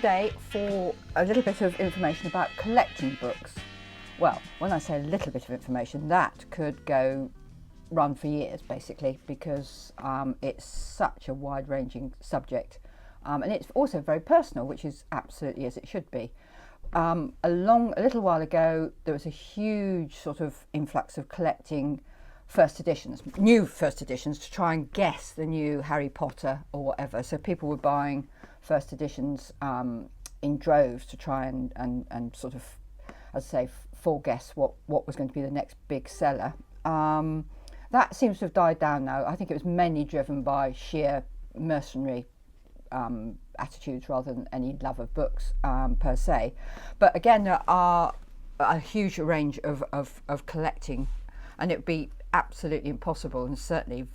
today for a little bit of information about collecting books. Well, when I say a little bit of information, that could run for years basically, because it's such a wide-ranging subject, and it's also very personal, which is absolutely as it should be. A little while ago, there was a huge sort of influx of collecting new first editions, to try and guess the new Harry Potter or whatever. So people were buying first editions in droves to try and sort of, as I say, foreguess what was going to be the next big seller. That seems to have died down now. I think it was mainly driven by sheer mercenary attitudes rather than any love of books per se. But again, there are a huge range of collecting, and it would be absolutely impossible and certainly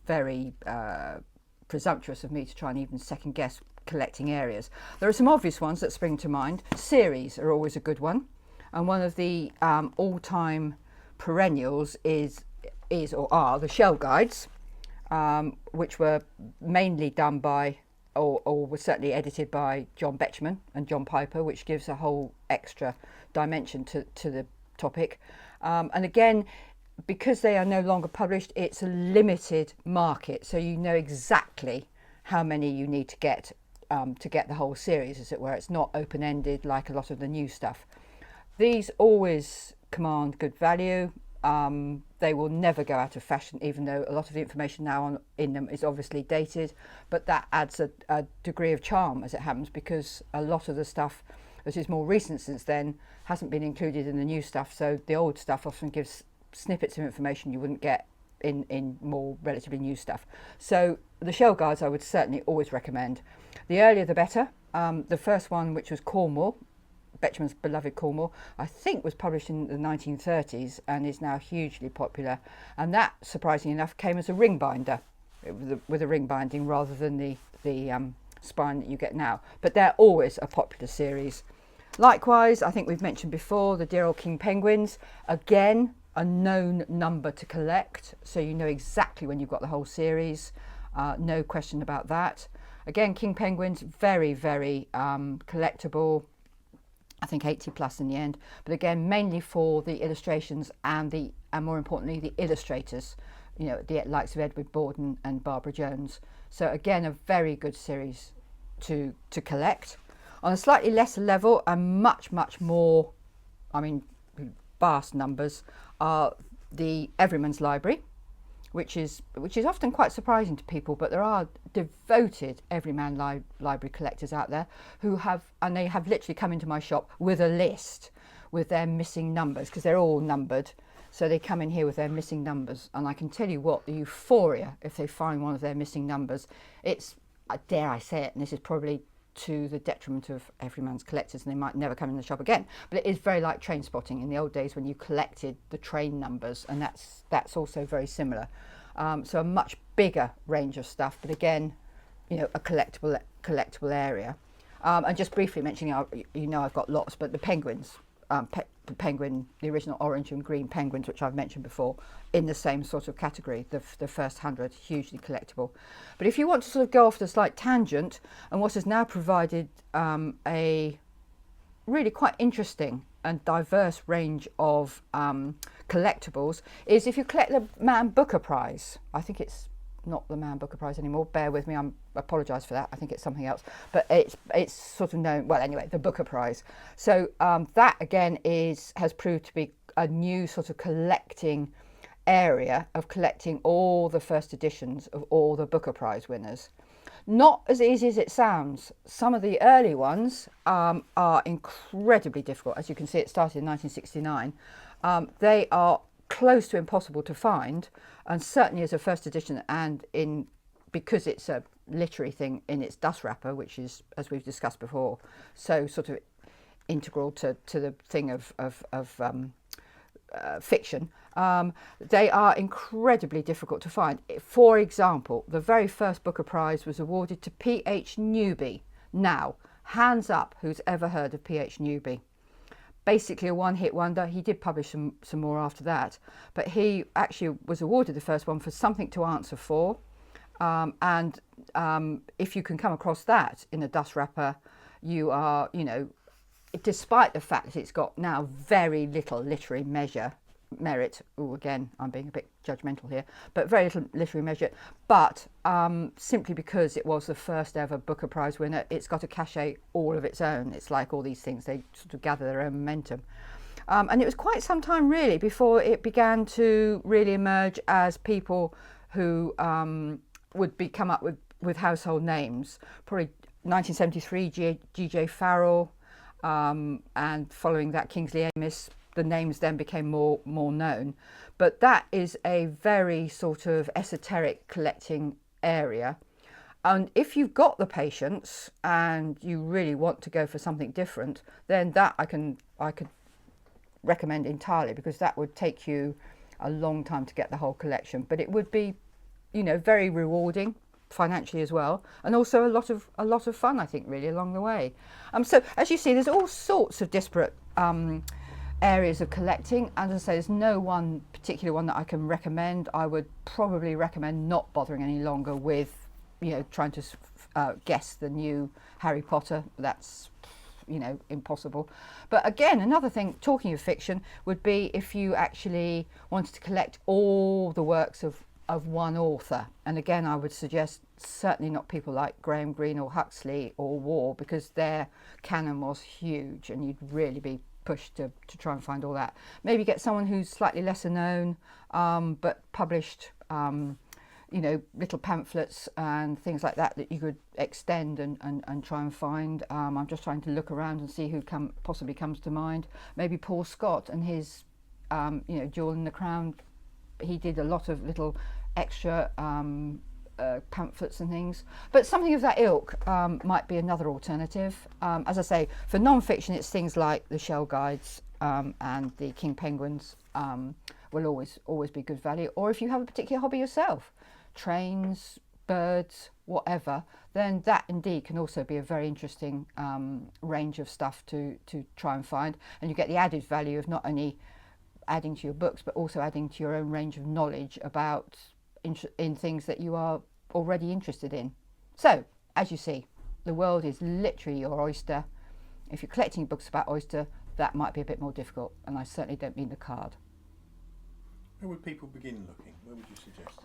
very presumptuous of me to try and even second guess collecting areas. There are some obvious ones that spring to mind. Series are always a good one, and one of the all-time perennials is or are the shell guides, which were mainly done by or were certainly edited by John Betjeman and John Piper, which gives a whole extra dimension to the topic. And again, because they are no longer published, it's a limited market, so you know exactly how many you need to get the whole series, as it were. It's not open-ended like a lot of the new stuff. These always command good value. They will never go out of fashion, even though a lot of the information now in them is obviously dated, but that adds a degree of charm, as it happens, because a lot of the stuff that is more recent since then hasn't been included in the new stuff, so the old stuff often gives snippets of information you wouldn't get in more relatively new stuff. So the shell guides I would certainly always recommend. The earlier the better. The first one, which was Cornwall, Betjeman's beloved Cornwall, I think was published in the 1930s and is now hugely popular, and that, surprisingly enough, came as a ring binder with a ring binding rather than the spine that you get now, but they're always a popular series. Likewise, I think we've mentioned before the dear old King Penguins, again a known number to collect, so you know exactly when you've got the whole series, no question about that. Again, King Penguins, very, very collectible, I think 80 plus in the end, but again mainly for the illustrations and more importantly the illustrators, you know, the likes of Edward Borden and Barbara Jones. So again, a very good series to collect. On a slightly lesser level and much more, I mean vast numbers, are the Everyman's Library, which is often quite surprising to people, but there are devoted Everyman library collectors out there who have literally come into my shop with a list with their missing numbers, because they're all numbered, so they come in here with their missing numbers, and I can tell you what, the euphoria if they find one of their missing numbers, it's, dare I say it, and this is probably to the detriment of Everyman's collectors and they might never come in the shop again, but it is very like train spotting in the old days when you collected the train numbers, and that's also very similar. So a much bigger range of stuff, but again, you know, a collectible area. And just briefly mentioning, you know, I've got lots, but the penguins, the original orange and green penguins, which I've mentioned before, in the same sort of category, the first 100, hugely collectible. But if you want to sort of go off the slight tangent, and what has now provided a really quite interesting and diverse range of collectibles, is if you collect the Man Booker Prize. I think it's not the Man Booker Prize anymore, bear with me, I apologise for that, I think it's something else, but it's sort of known, well anyway, the Booker Prize. So that again has proved to be a new sort of collecting area of collecting all the first editions of all the Booker Prize winners. Not as easy as it sounds. Some of the early ones are incredibly difficult. As you can see, it started in 1969. They are close to impossible to find, and certainly as a first edition, and because it's a literary thing in its dust wrapper, which is, as we've discussed before, so sort of integral to the thing of fiction, they are incredibly difficult to find. For example, the very first Booker Prize was awarded to P.H. Newby. Now, hands up who's ever heard of P.H. Newby. Basically a one-hit wonder. He did publish some more after that, but he actually was awarded the first one for Something to Answer For, and if you can come across that in a dust wrapper, you are, you know, despite the fact that it's got now very little literary merit. Oh, again, I'm being a bit judgmental here, but very little literary measure. But simply because it was the first ever Booker Prize winner, it's got a cachet all of its own. It's like all these things, they sort of gather their own momentum. And it was quite some time really before it began to really emerge as people who would come up with household names. Probably 1973, G.J. Farrell, and following that Kingsley Amis. The names then became more known, but that is a very sort of esoteric collecting area. And if you've got the patience and you really want to go for something different, then that I could recommend entirely, because that would take you a long time to get the whole collection, but it would be, you know, very rewarding financially as well, and also a lot of fun, I think, really along the way. So as you see, there's all sorts of disparate areas of collecting. As I say, there's no one particular one that I can recommend. I would probably recommend not bothering any longer with, you know, trying to guess the new Harry Potter. That's, you know, impossible. But again, another thing, talking of fiction, would be if you actually wanted to collect all the works of one author. And again, I would suggest certainly not people like Graham Greene or Huxley or Waugh, because their canon was huge and you'd really be pushed to try and find all that. Maybe get someone who's slightly lesser known, but published, you know, little pamphlets and things like that you could extend and try and find. I'm just trying to look around and see who possibly comes to mind. Maybe Paul Scott and his, you know, Jewel in the Crown. He did a lot of little extra pamphlets and things, but something of that ilk might be another alternative. As I say, for non-fiction, it's things like the Shell Guides and the King Penguins will always be good value. Or if you have a particular hobby yourself, trains, birds, whatever, then that indeed can also be a very interesting range of stuff to try and find, and you get the added value of not only adding to your books but also adding to your own range of knowledge about in things that you are already interested in. So as you see, the world is literally your oyster. If you're collecting books about oyster, that might be a bit more difficult, and I certainly don't mean the card. Where would people begin looking? Where would you suggest?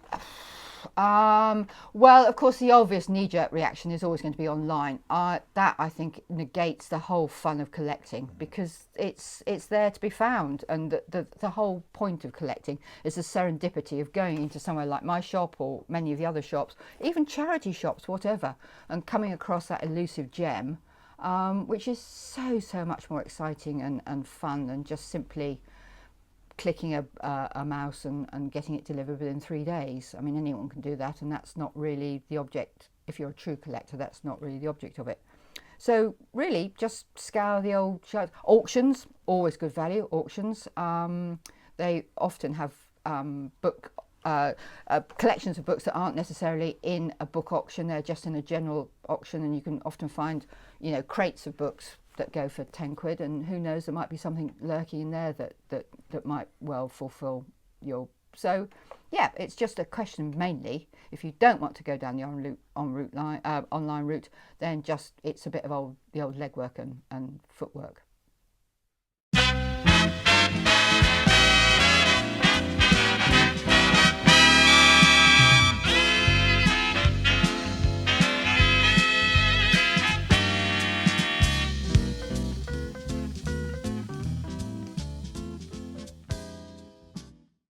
Well, of course, the obvious knee-jerk reaction is always going to be online. That, I think, negates the whole fun of collecting, because it's there to be found, and the whole point of collecting is the serendipity of going into somewhere like my shop or many of the other shops, even charity shops, whatever, and coming across that elusive gem, which is so much more exciting and fun than just simply clicking a mouse and getting it delivered within 3 days. I mean, anyone can do that, and that's not really the object. If you're a true collector, that's not really the object of it. So really, just scour the old auctions. Always good value, auctions. They often have collections of books that aren't necessarily in a book auction. They're just in a general auction, and you can often find, you know, crates of books that go for 10 quid, and who knows, there might be something lurking in there that might well fulfill your. So yeah, it's just a question mainly, if you don't want to go down the online route, then just it's a bit of the old legwork and footwork.